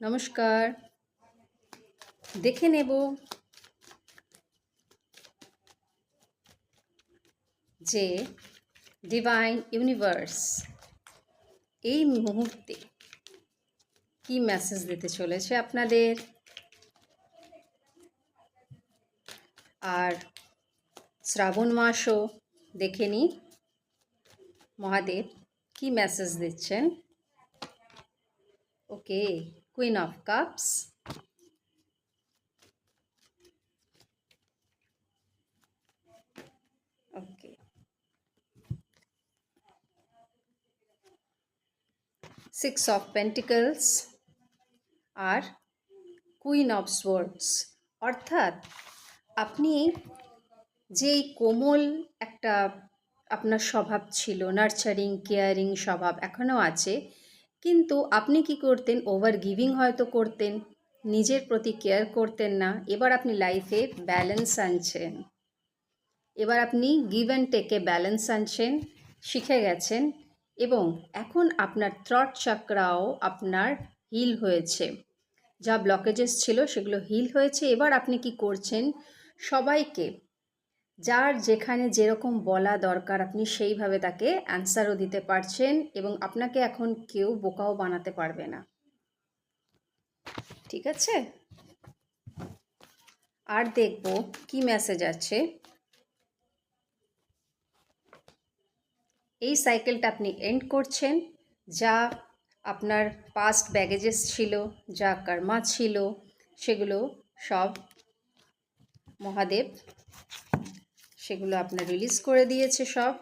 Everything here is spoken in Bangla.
নমস্কার। দেখে নেব যে ডিভাইন ইউনিভার্স এই মুহূর্তে কি মেসেজ দিতে চলেছে আপনাদের। আর শ্রাবণ মাসও দেখে নিই মহাদেব কি মেসেজ দিচ্ছেন। Okay, queen of cups, okay, 6 of pentacles আর কুইন অফ সোয়ার্ডস। অর্থাৎ আপনি যেই কোমল একটা আপনার স্বভাব ছিল, নার্চারিং কেয়ারিং স্বভাব এখনও আছে, কিন্তু আপনি কি করতেন, ওভার গিভিং হয়তো করতেন, নিজের প্রতি কেয়ার করতেন না। এবার আপনি লাইফে ব্যালেন্স আনছেন, এবার আপনি গিভ অ্যান্ড টেকে ব্যালেন্স আনছেন, শিখে গেছেন এবং এখন আপনার থ্রট চাকরাও আপনার হিল হয়েছে। যা ব্লকেজেস ছিল সেগুলো হিল হয়েছে। এবার আপনি কি করছেন, সবাইকে যার যেখানে যেরকম বলা দরকার আপনি সেইভাবে তাকে অ্যান্সারও দিতে পারছেন এবং আপনাকে এখন কেউ বোকাও বানাতে পারবে না। ঠিক আছে, আর দেখব কি মেসেজ আছে। এই সাইকেলটা আপনি এন্ড করছেন। যা আপনার পাস্ট ব্যাগেজেস ছিল, যা কর্মা ছিল, সেগুলো সব মহাদেব সেগুলো আপনার রিলিজ করে দিয়েছে সব।